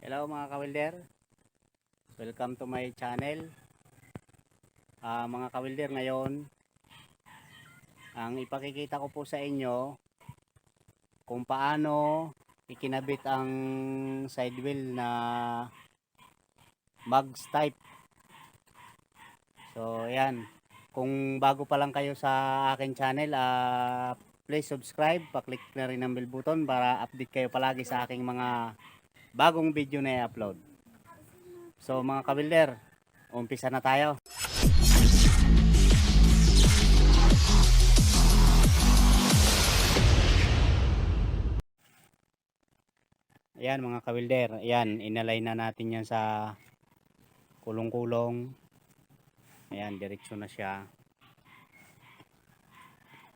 Hello mga kawilder, welcome to my channel. Mga kawilder, ngayon ang ipakikita ko po sa inyo kung paano ikinabit ang side wheel na mugs type. So ayan, kung bago pa lang kayo sa akin channel, please subscribe, pa-click na rin ang bell button para update kayo palagi sa aking mga bagong video na i-upload. So mga kawilder, umpisa na tayo. Ayan mga kawilder, ayan, inalay na natin yan sa kulong-kulong. Ayan, diretso na siya.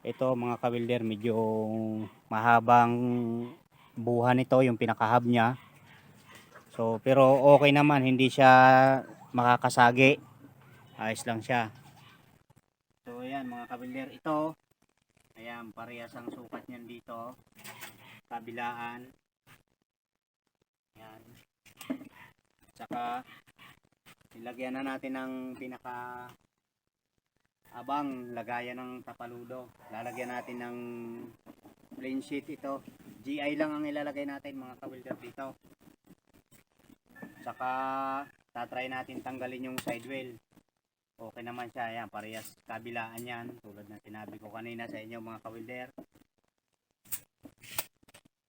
Ito mga kawilder, medyo mahabang buhan ito, yung pinakahab niya. So, pero okay naman, hindi siya makakasagi. Ayos lang siya. So, ayan mga kawilder, ito. Ayan, parehas ang sukat niyan dito. Kabilaan. Ayan. Tsaka, nilagyan na natin ng pinaka abang lagayan ng tapaludo. Lalagyan natin ng plain sheet ito. GI lang ang ilalagay natin mga kawilder dito. Saka tatry natin tanggalin yung side wheel. Okay naman siya. Ayan, parehas kabilaan yan. Tulad na sinabi ko kanina sa inyo mga kawilder.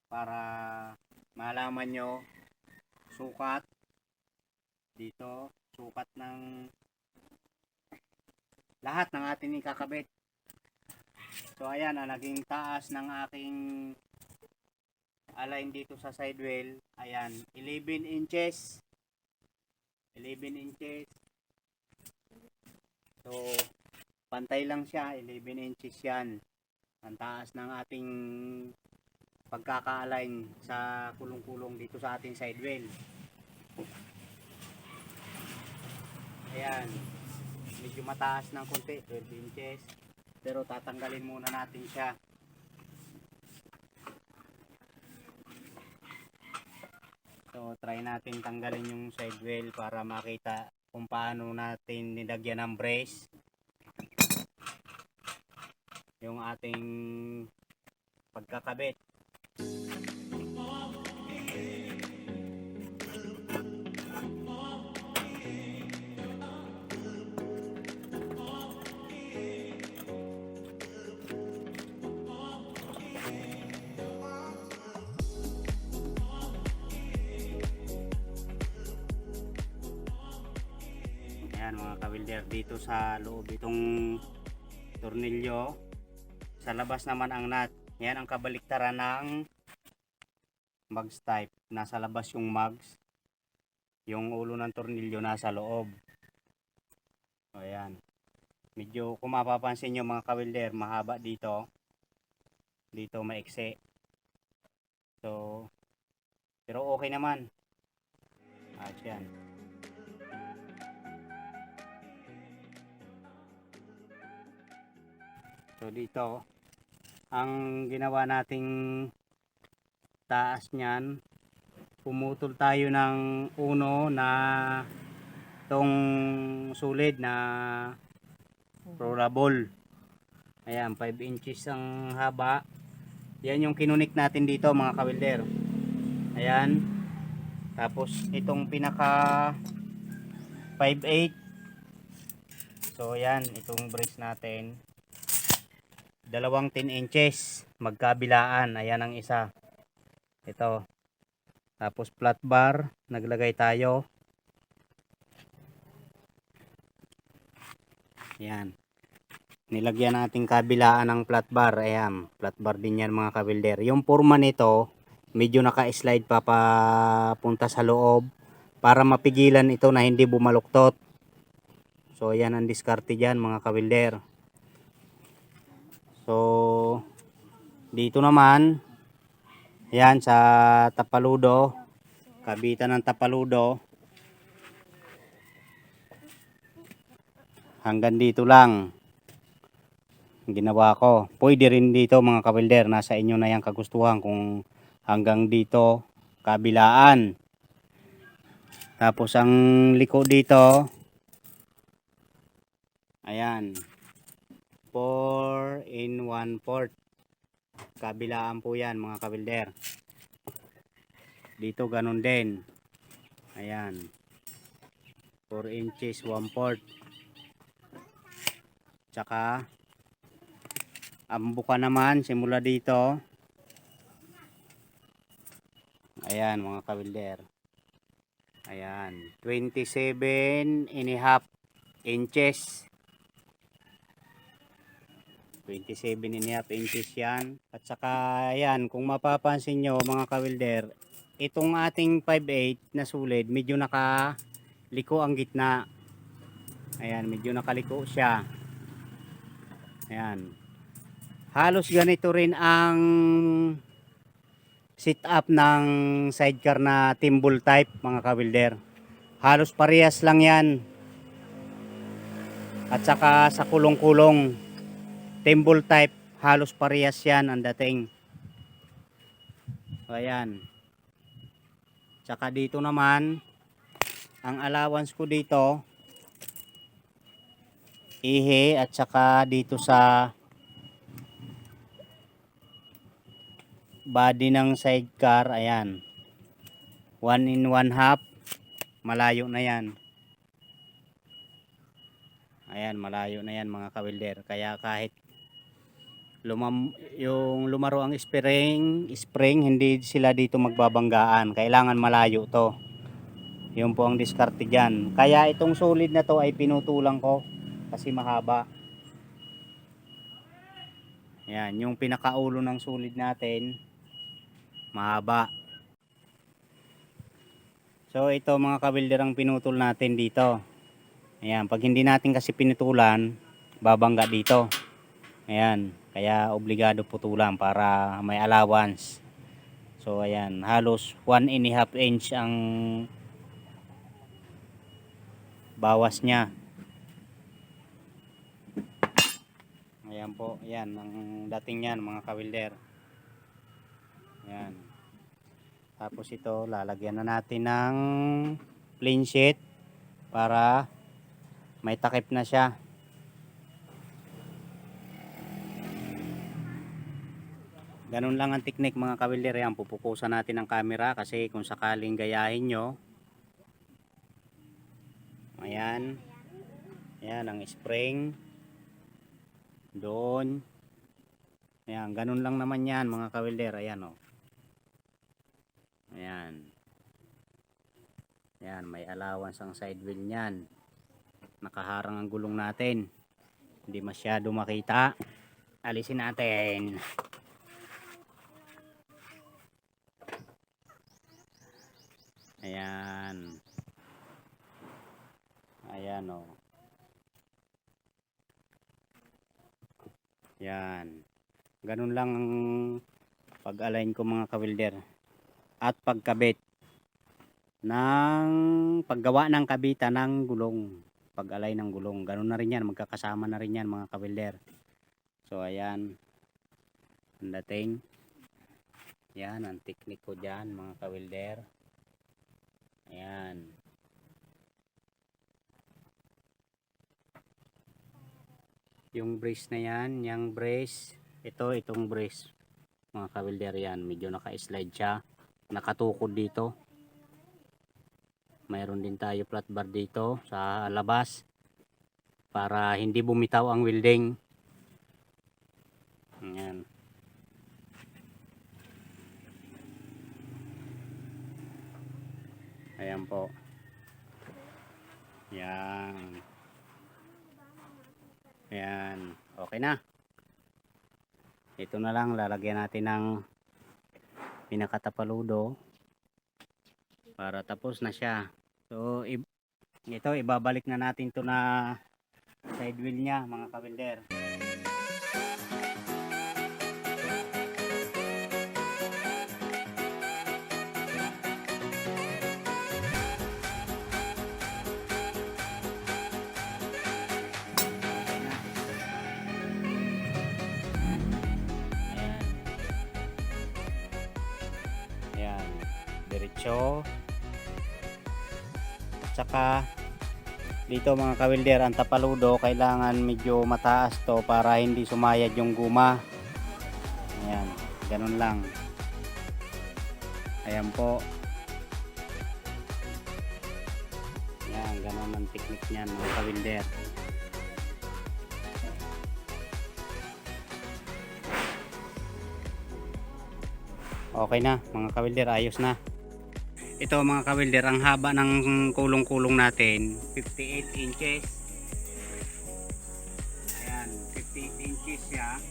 Para malaman nyo sukat dito. Sukat ng lahat ng ating ikakabit. So ayan, ang naging taas ng aking align dito sa side wheel, ayan, 11 inches. 11 inches. So pantay lang siya, 11 inches yan. Ang taas ng ating pagkaka-align sa kulong-kulong dito sa ating side wheel. Ayan, medyo mataas ng konti, 12 inches, pero tatanggalin muna natin siya. So try natin tanggalin yung side wheel para makita kung paano natin nilagyan ng brace yung ating pagkakabit. Ayan mga kawilder, dito sa loob itong tornilyo, sa labas naman ang nut. Yan ang kabaliktaran ng mugs type. Nasa labas yung mugs, yung ulo ng tornilyo nasa loob. So ayan, medyo kung mapapansin nyo mga kawilder, mahaba dito, dito maiksi. So pero okay naman. Yan. So dito, ang ginawa nating taas niyan, pumutol tayo ng uno na tong sulid na rollable. Ayan, 5 inches ang haba. Yan yung kinunik natin dito mga kawilder. Ayan. Tapos itong pinaka 5/8. So ayan, itong brace natin. Dalawang 10 inches magkabilaan. Ayan ang isa. Ito. Tapos flat bar, naglagay tayo. Ayan. Nilagyan natin kabilaan ng flat bar. Ayan, flat bar din yan mga kawilder. Yung forma nito, medyo naka-slide pa papunta sa loob para mapigilan ito na hindi bumaluktot. So ayan ang diskarte dyan mga kawilder. So dito naman, ayan sa tapaludo, kabitan ng tapaludo, hanggang dito lang ginawa ko. Pwede rin dito mga kawilder, nasa inyo na yung kagustuhan kung hanggang dito kabilaan. Tapos ang liko dito, ayan, 4 in 1/4. Kabilaan po yan mga kabilder. Dito ganun din. Ayan, 4 inches 1/4. Tsaka ang buka naman simula dito, ayan mga kabilder, ayan, 27.5 inches. 27.5 inches yan. At saka ayan, kung mapapansin nyo mga kawilder, itong ating 5/8 na sulid medyo nakaliko ang gitna. Ayan, medyo nakaliko siya. Ayan, halos ganito rin ang sit up ng sidecar na timbul type mga kawilder. Halos parehas lang yan. At saka sa kulong-kulong timbul type, halos parehas yan ang dating. Ayan. Tsaka dito naman, ang allowance ko dito, ihe, at saka dito sa body ng sidecar, ayan, 1 in 1/2, malayo na yan. Ayan, malayo na yan mga kawilder. Kaya kahit yung lumaro ang spring, hindi sila dito magbabanggaan. Kailangan malayo to. Yun po ang diskarte dyan. Kaya itong solid na to ay pinutulang ko kasi mahaba. Yan, yung pinakaulo ng solid natin mahaba. So ito mga kabilder ang pinutol natin dito. Ayan, pag hindi natin kasi pinutulan, babangga dito. Ayan, kaya obligado putulan para may allowance. So ayan, halos 1.5 inch ang bawas niya. Ayan po, ayan ang dating yan mga kawilder. Ayan. Tapos ito, lalagyan na natin ng plain sheet para may takip na siya. Ganun lang ang technique mga kawilder. Ayan, pupukusan natin ang camera kasi kung sakaling gayahin nyo. Ayan. Ayan ang spring. Doon. Ayan, ganun lang naman yan mga kawilder. Ayan o. Ayan. Ayan, may allowance ang side wheel nyan. Nakaharang ang gulong natin. Hindi masyado makita. Alisin natin. Ayan. Ayan o. Yan. Ganun lang ang pag-align ko mga kawilder. At pagkabit ng paggawa ng kabitan ng gulong. Pag-align ng gulong. Ganun na rin yan. Magkakasama na rin yan mga kawilder. So ayan. Ang dating. Yan ang technique ko dyan mga kawilder. Ayan. Yung brace na yan, yung brace, itong brace mga kawilder yan, medyo naka-slide siya, nakatukod dito. Mayroon din tayo flat bar dito sa labas para hindi bumitaw ang welding. Ayan. Ayan po. Yan. Ayan. Okay na. Ito na lang. Lalagyan natin ng pinakatapaludo para tapos na siya. So, ito ibabalik na natin to na side wheel niya mga kawilder. Diretso. saka dito mga kawilder, ang tapaludo kailangan medyo mataas to para hindi sumayad yung guma. Ayan, ganun lang. Ayan po. Ayan, ganun ang technique niyan mga kawilder. Okay na mga kawilder, ayos na. Ito mga kawilder, ang haba ng kulong-kulong natin 58 inches. Ayan, 58 inches siya.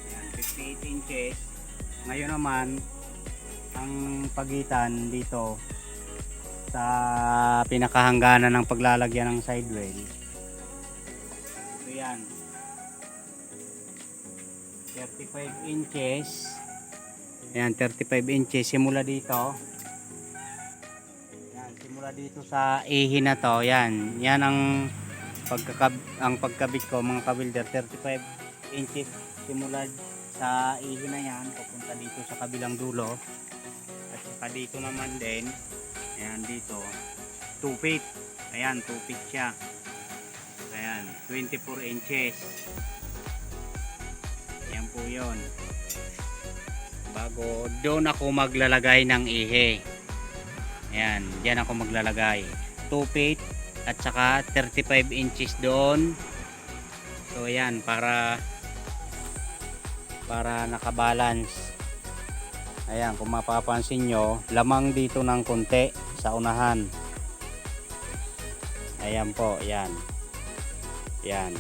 Ayan, 58 inches. Ngayon naman ang pagitan dito sa pinakahangganan ng paglalagyan ng sidewell, ito yan, 35 inches. Ayan, 35 inches simula dito. Ayan, simula dito sa ihi na to. Yan, yan ang pagkabit ko mga kawilder. 35 inches simula sa ihi na yan papunta dito sa kabilang dulo. At saka dito naman din, ayan, dito 2 feet. Ayan, 2 feet siya. Ayan, 24 inches. Yan po yun. Bago doon ako maglalagay ng ihe. Ayan, diyan ako maglalagay 2 feet at saka 35 inches doon. So ayan, para nakabalance. Ayan, kung mapapansin nyo, lamang dito ng konti sa unahan. Ayan po, ayan. Ayan.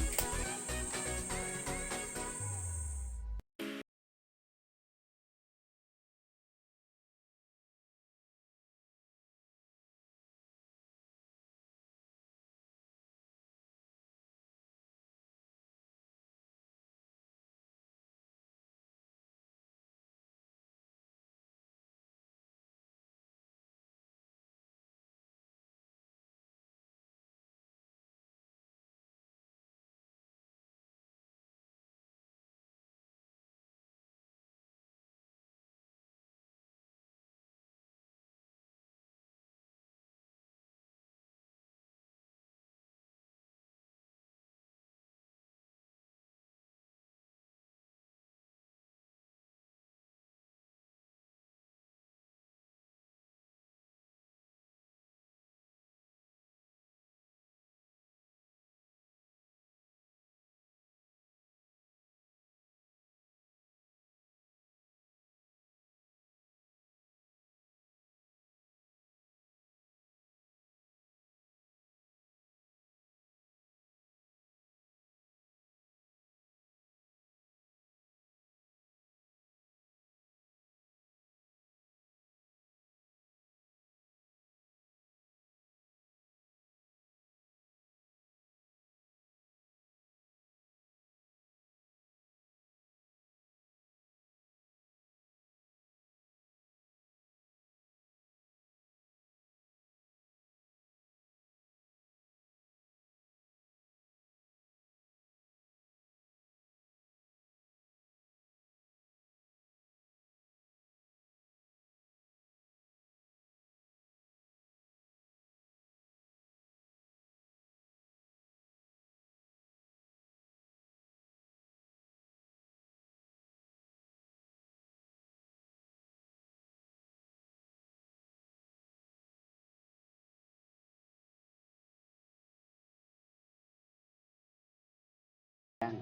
Ayan.